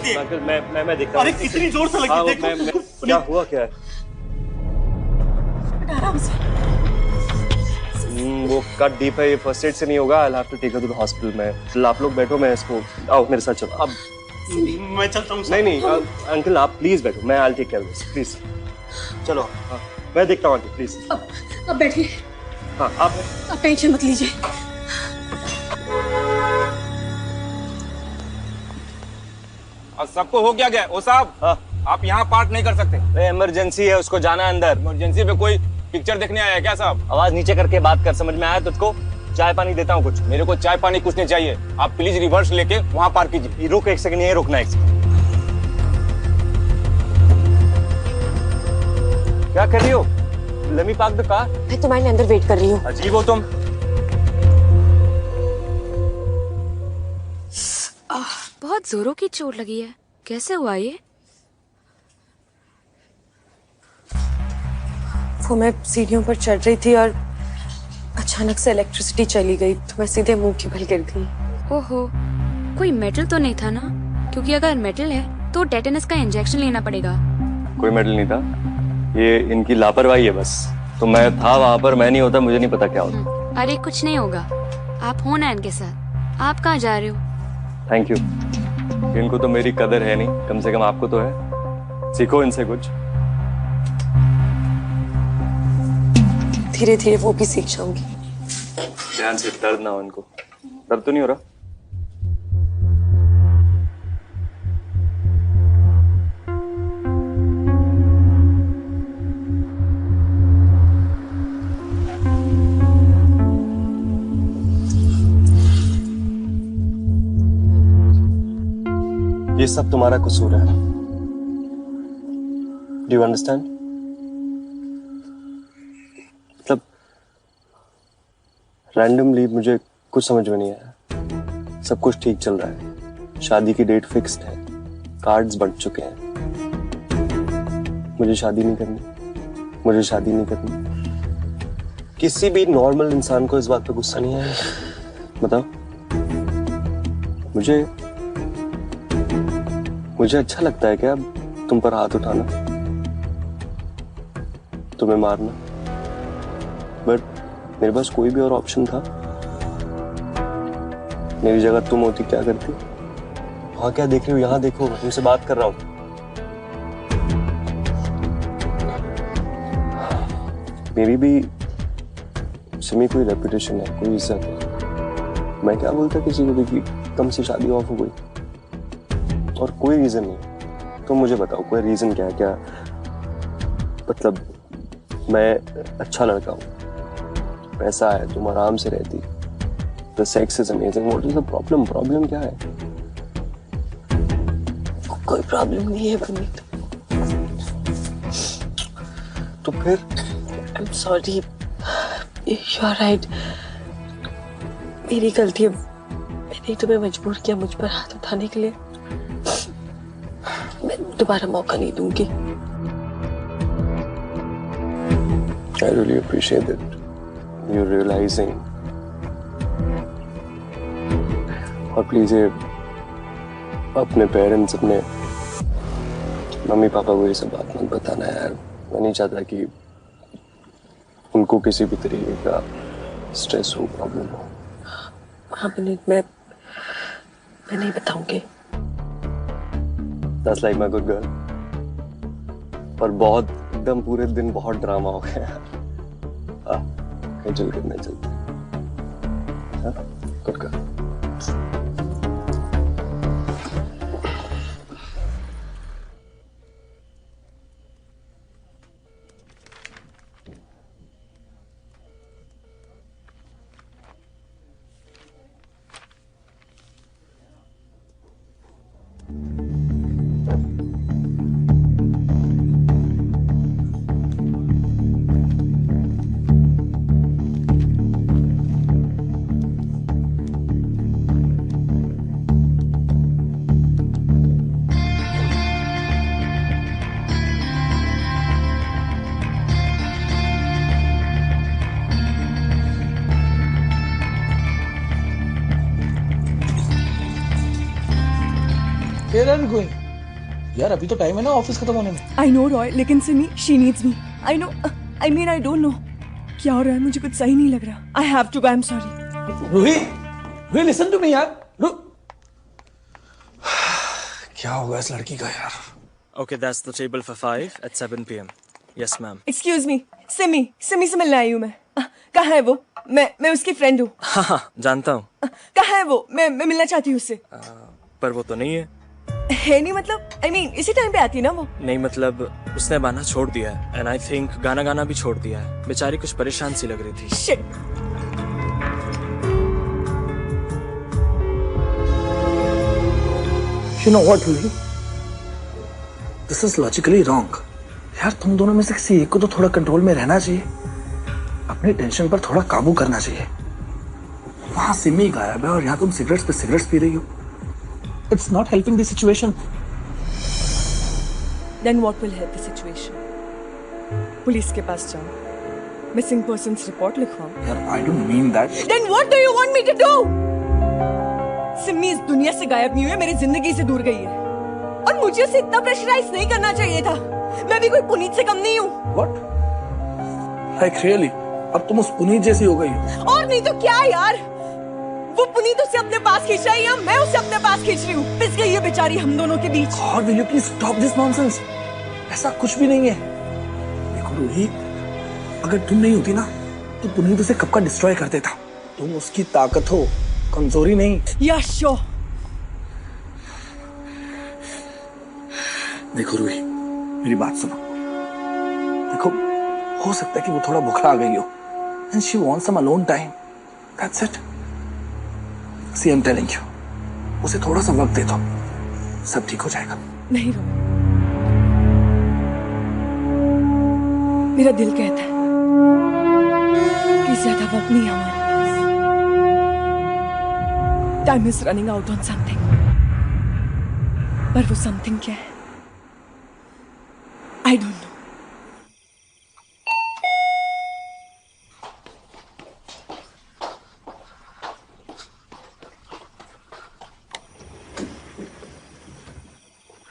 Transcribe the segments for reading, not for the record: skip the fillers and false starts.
है। अंकल मैं देखता हूँ। अरे कितनी जोर से लगी हाँ, देखो। क्या हुआ क्या है? आराम से। वो कट डीप है, ये फर्स्ट एड से नहीं होगा। I have to take her to the hospital में। आप लोग बैठो, मैं इसको आओ मेरे साथ चलो। अब मैं चलता हूँ। नहीं अंकल आप प्लीज बैठो, मैं I take care of this please. चलो हाँ, मैं देखता हूँ आंटी प्लीज। अब बैठिए। हाँ आप टेंशन मत लीजिए। और सबको हो क्या गया ओ साहब? हाँ आप यहाँ पार्क नहीं कर सकते। इमरजेंसी है, उसको जाना है अंदर। इमरजेंसी पे कोई पिक्चर देखने आया है क्या साहब? आवाज नीचे करके बात कर, समझ में आया तुझको? चाय पानी देता हूँ कुछ। मेरे को चाय पानी कुछ नहीं चाहिए, आप प्लीज रिवर्स लेके वहाँ पार्क कीजिए। रुक एक सेकंड, यहीं रुकना एक सेकंड। क्या कर रही हो? Let me park the car. मैं तुम्हारे लिए अंदर वेट कर रही हूँ। अजीब हो तुम। बहुत जोरों की चोट लगी है, कैसे हुआ ये? वो मैं सीढ़ियों पर चढ़ रही थी और अचानक से इलेक्ट्रिसिटी चली गई तो मैं सीधे मुंह की बल गिर गई। ओहो, कोई मेटल तो नहीं था ना? क्योंकि अगर मेटल है तो टेटेनस का इंजेक्शन लेना पड़ेगा। कोई मेडल नहीं था, ये इनकी लापरवाही है बस। तो मैं था वहां पर, मैं नहीं होता मुझे नहीं पता क्या होता। अरे कुछ नहीं होगा, आप हो ना इनके साथ। आप कहाँ जा रहे हो? Thank you. इनको तो मेरी कदर है नहीं, कम से कम आपको तो है। सीखो इनसे कुछ। धीरे धीरे वो भी सीख जाऊंगी। ध्यान से, दर्द ना हो इनको। दर्द तो नहीं हो रहा? ये सब तुम्हारा कसूर है। Do you understand? मतलब रैंडमली मुझे कुछ समझ में नहीं आया। सब कुछ ठीक चल रहा है, शादी की डेट फिक्स्ड है, कार्ड्स बंट चुके हैं। मुझे शादी नहीं करनी, मुझे शादी नहीं करनी। किसी भी नॉर्मल इंसान को इस बात पे गुस्सा नहीं आया? बताओ। मुझे अच्छा लगता है क्या तुम पर हाथ उठाना, तुम्हें मारना? बट मेरे पास कोई भी और ऑप्शन था? मेरी जगह तुम होती क्या करती? वहां क्या देख रही हो? यहां देखो, मैं तुमसे बात कर रहा हूं। मेरी भी सिमी कोई रेपुटेशन है, कोई इज्जत है। मैं क्या बोलता किसी को कि कम से शादी ऑफ हो गई और कोई रीजन नहीं। तुम मुझे बताओ कोई रीजन क्या है? क्या मतलब मैं अच्छा लड़का हूँ, पैसा है, तुम आराम से रहती, the sex is amazing, what is the problem? Problem क्या है? कोई प्रॉब्लम नहीं है पुनीत। तो फिर? I am sorry, you are right, मेरी गलती है। मैंने तुम्हें मजबूर किया मुझ पर हाथ उठाने के लिए। मैं दोबारा मौका नहीं दूंगी। I really appreciate that you're realizing. और प्लीज ये अपने पेरेंट्स, अपने मम्मी पापा को ये सब बात मत बताना यार। मैं नहीं चाहता कि उनको किसी भी तरीके का स्ट्रेस हो, प्रॉब्लम हो। हाँ पुनीत, मैं नहीं बताऊंगी। That's like my good girl. पर बहुत एकदम पूरे दिन बहुत ड्रामा हो गया। कहीं चल कर नहीं चलते। Good girl. Where are you going? यार अभी तो टाइम है ना ऑफिस खत्म होने में। I know रॉय, लेकिन Simi she needs me. I know, I mean I don't know. क्या हो रहा है, मुझे कुछ सही नहीं लग रहा. I have to go, I'm sorry. Roohi, Roohi listen to me यार. क्या होगा इस लड़की का यार? Okay, that's the table for 5 at 7 p.m. Yes, ma'am. Excuse me, Simi से मिलने आई हूँ मैं. कहाँ है वो? मैं उसकी फ्रेंड हूँ. हाँ, जानता हूँ. कहाँ है वो? मैं मिलना चाहती हूँ उससे. पर वो तो नहीं है. है नहीं मतलब? I mean इसी टाइम पे आती है ना वो. नहीं मतलब उसने बाना छोड़ दिया है. And I think गाना गाना भी छोड़ दिया है. बेचारी कुछ परेशान सी लग रही थी. Shit. You know what, Ruhi? This is logically wrong. यार तुम दोनों में से किसी एक को तो थोड़ा कंट्रोल में रहना चाहिए. अपनी टेंशन पर थोड़ा काबू करना चाहिए. वहां सिमी गायब है और यहाँ तुम सिगरेट्स पे सिगरेट्स पी रही हो. It's not helping the situation. Then what will help the situation? Police के पास जाओ. Missing persons report लिखवाओ. यार I don't mean that. Then what do you want me to do? Simi इस दुनिया से गायब नहीं हुई, मेरी जिंदगी से दूर गई है. और मुझे उसे इतना प्रेशराइज नहीं करना चाहिए था. मैं भी कोई पुनीत से कम नहीं हूँ. What? Like really? अब तुम उस पुनीत जैसी हो गई हो. और नहीं तो क्या यार? वो पुनीत उसे अपने पास खींच रहा है या मैं उसे अपने पास खींच रही हूँ. पिस गई है बेचारी हम दोनों के बीच. God, will you please stop this nonsense? ऐसा कुछ भी नहीं है. देखो रूही, अगर तुम नहीं होती ना, तो पुनीत उसे कब का डिस्ट्रॉय कर देता. तुम उसकी ताकत हो, कमजोरी नहीं. या श्योर. देखो रूही, मेरी बात सुनो. देखो, हो सकता है कि वो थोड़ा बुखरा आ गई हो. And she wants some alone time. That's it. See, I'm telling you. उसे थोड़ा सा वक्त दे दो. सब ठीक हो जाएगा. नहीं रो. मेरा दिल कहता है कि ज्यादा वक्त नहीं है हमारे पास. Time is running out on something. पर वो समथिंग क्या है? I don't know.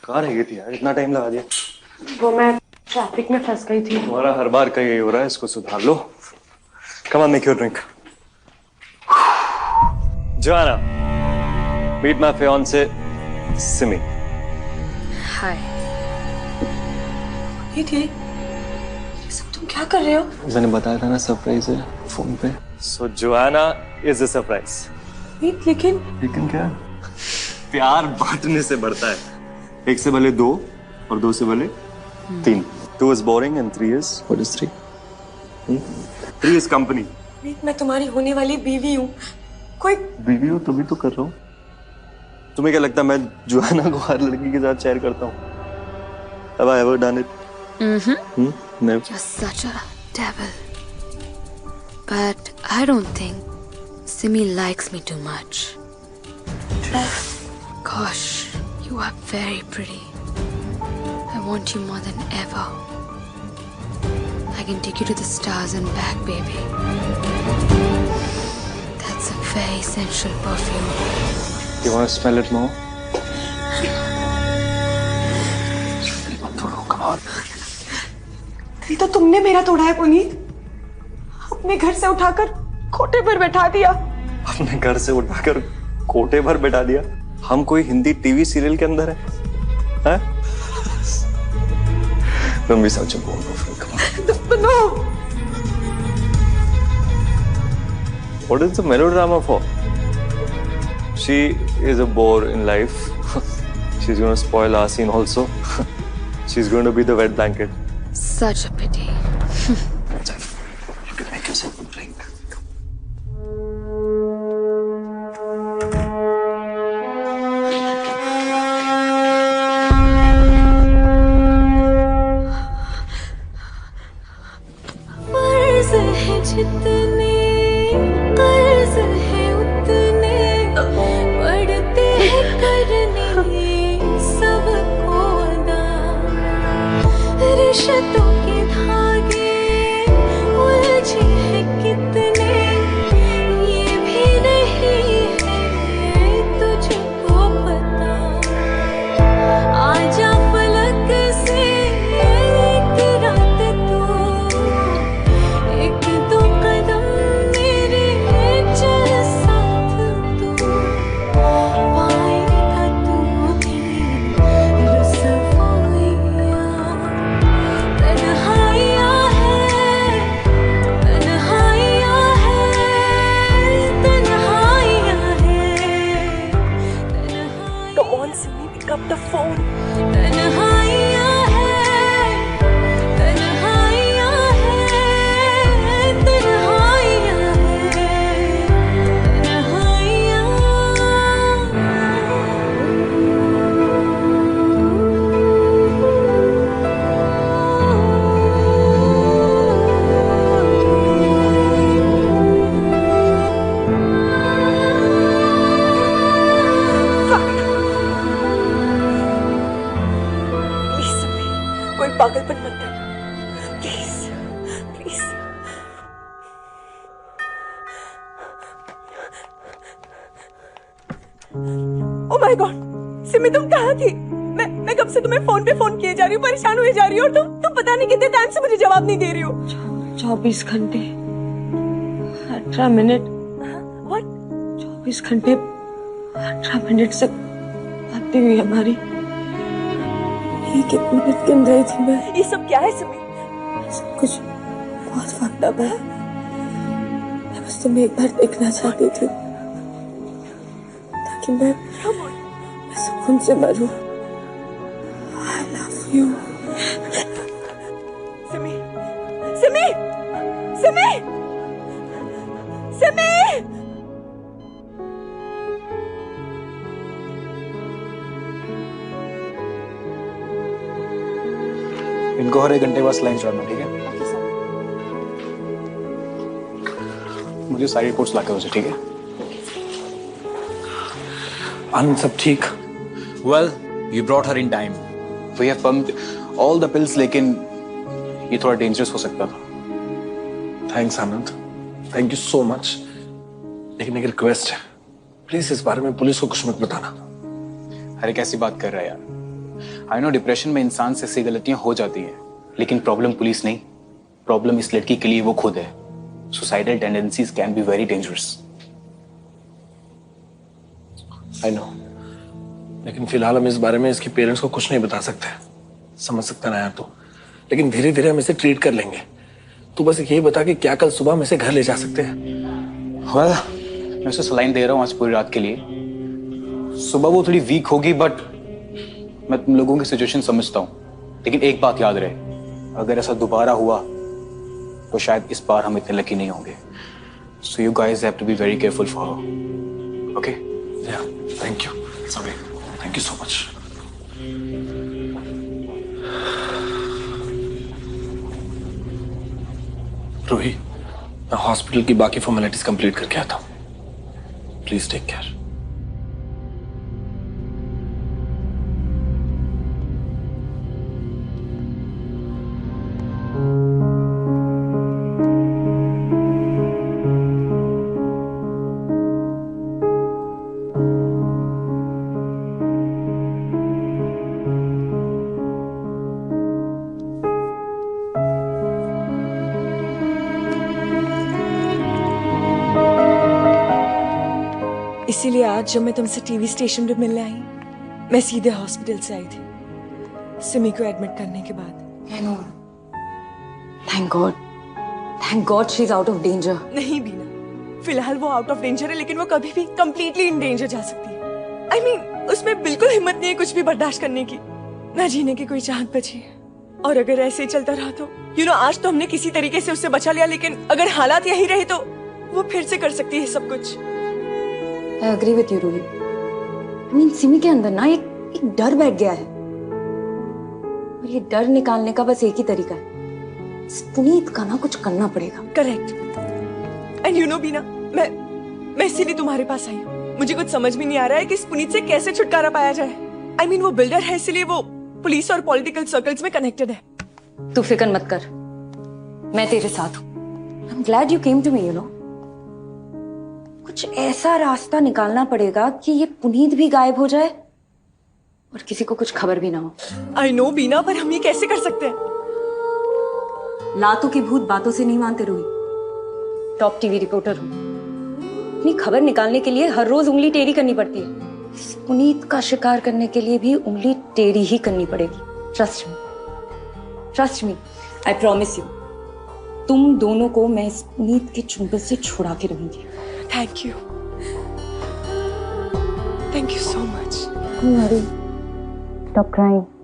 कहाँ रह गई थी यार, इतना टाइम लगा दिया. वो मैं ट्रैफिक में फंस गई थी. तुम्हारा हर बार का यही हो रहा है, इसको सुधार लो. Come on, make your drink. Joanna, meet my fiance, Simi. Hi. ये सब तुम क्या कर रहे हो? मैंने बताया था ना सरप्राइज है फोन पे. So Joanna is a surprise. लेकिन क्या? प्यार बांटने से बढ़ता है. एक से भले 2 और 2 से भले 3. 2 is boring and 3 is what is 3? 3 is company. मैं तुम्हारी होने वाली बीवी हूँ. कोई बीवी हो तभी तो कर रहा हूँ. तुम्हें क्या लगता है मैं जोआना को हर लड़की के साथ शेयर करता हूँ? Have I ever done it? Never. You're such a devil. But I don't think Simi likes me too much. Gosh, you are very pretty. I want you more than ever. I can take you to the stars and back, baby. That's a very sensual perfume. You want to smell it more? Come on. दिल तो तुमने मेरा तोड़ा है पुनीत. अपने घर से उठाकर कोटे पर बैठा दिया. अपने घर से उठाकर कोटे पर बैठा दिया? हम कोई हिंदी टीवी सीरियल के अंदर है? हैं? Don't be such a bore. Come on. No. What is the melodrama for? She is a bore in life. She's going to spoil our scene also. She's going to be the wet blanket. Such a pity. You can make yourself a drink. जितने कर्ज है उतने पड़ते हैं करने सबको अदा रिश्तों की धार फोन। तन्हाइयाँ हैं, तन्हाइयाँ हैं, तन्हाइयाँ हैं, प्लीज समी, कोई पागलपन मत करना, please please. Oh my God, Simi तुम कहाँ थी? मैं कब से तुम्हें फोन पे फोन किए जा रही हूँ, परेशान हुए जा रही हूँ, और तुम पता नहीं कितने टाइम से मुझे जवाब नहीं दे रही हो। 24 घंटे 18 मिनट। व्हाट? 24 घंटे 18 मिनट से बातें हुई हमारी। एक मिनट के अंदर ही थी मैं। ये सब क्या है सिमी? सब कुछ बहुत फक्ड अप है। मैं बस तुम्हें एक बार देखना चाहती थी ताकि मैं सुकून से मरूं। I love you. Simi, Simi, Simi, Simi. इनको हर 1 घंटे बाद लाइन चढ़ना, ठीक है? मुझे सारी रिपोर्ट्स ला के उसे, ठीक है? आनंद सब ठीक? Well, you brought her in time. We have pumped all the pills, लेकिन ये थोड़ा dangerous हो सकता था। Thanks Anand, thank you so much. लेकिन एक रिक्वेस्ट है, प्लीज इस बारे में पुलिस को कुछ मत बताना। अरे कैसी बात कर रहा है यार? आई नो डिप्रेशन में इंसान से ऐसी गलतियां हो जाती हैं, लेकिन प्रॉब्लम पुलिस नहीं, प्रॉब्लम इस लड़की के लिए वो खुद है। Suicidal tendencies can be very dangerous. I know, लेकिन फिलहाल हम इस बारे में इसके पेरेंट्स को कुछ नहीं बता सकते। समझ सकता ना यार तू, लेकिन धीरे धीरे हम इसे ट्रीट कर लेंगे। तू बस यही बता कि क्या कल सुबह हम इसे घर ले जा सकते हैं? Well, मैं उसे सलाइन दे रहा हूँ आज पूरी रात के लिए। सुबह वो थोड़ी वीक होगी, बट मैं तुम लोगों की सिचुएशन समझता हूँ। लेकिन एक बात याद रहे, अगर ऐसा दोबारा हुआ तो शायद इस बार हम इतने लकी नहीं होंगे। So you guys have to be very careful for her. Okay? Yeah, thank you. Sorry. Thank you so much. Ruhi, मैं हॉस्पिटल की बाकी फॉर्मेलिटीज कंप्लीट करके आता हूँ। Please take care. इसीलिए आज जब मैं तुमसे टीवी स्टेशन पे मिलने आई, मैं सीधे हॉस्पिटल से आई थी सिमी को एडमिट करने के बाद। I know. Thank God. Thank God she's out of danger. नहीं बीना, फिलहाल वो आउट ऑफ डेंजर है, लेकिन वो कभी भी कंप्लीटली इन डेंजर जा सकती है। I mean, उसमें बिल्कुल हिम्मत नहीं है कुछ भी बर्दाश्त करने की, ना जीने की कोई चाहत बची है। और अगर ऐसे ही चलता रहा तो आज तो हमने किसी तरीके से उससे बचा लिया, लेकिन अगर हालात यही रहे तो वो फिर से कर सकती है सब कुछ। I agree with you, Ruhi. I mean, Simi के अंदर ना एक डर बैठ गया है, और ये डर निकालने का बस एक ही तरीका है, पुनीत का ना कुछ करना पड़ेगा। करेक्ट। एंड यू नो बीना, मैं इसीलिए तुम्हारे पास आई हूँ। मुझे कुछ समझ में नहीं आ रहा है कि इस पुनीत से कैसे छुटकारा पाया जाए। I mean, वो बिल्डर है, इसलिए वो पुलिस और पॉलिटिकल सर्कल्स में कनेक्टेड है। तू फिक्र मत कर, मैं तेरे साथ हूँ। I'm glad you came to me, you know. कुछ ऐसा रास्ता निकालना पड़ेगा कि ये पुनीत भी गायब हो जाए और किसी को कुछ खबर भी ना हो। आई नो बीना, पर हम ये कैसे कर सकते हैं? लातों के भूत बातों से नहीं मानते रूही। टॉप टीवी रिपोर्टर हूँ, अपनी खबर निकालने के लिए हर रोज उंगली टेढ़ी करनी पड़ती है। इस पुनीत का शिकार करने के लिए भी उंगली टेढ़ी ही करनी पड़ेगी। Trust me, I promise you, तुम दोनों को मैं इस पुनीत के चुंगल से छुड़ा के रहूंगी। Thank you so much. stop crying.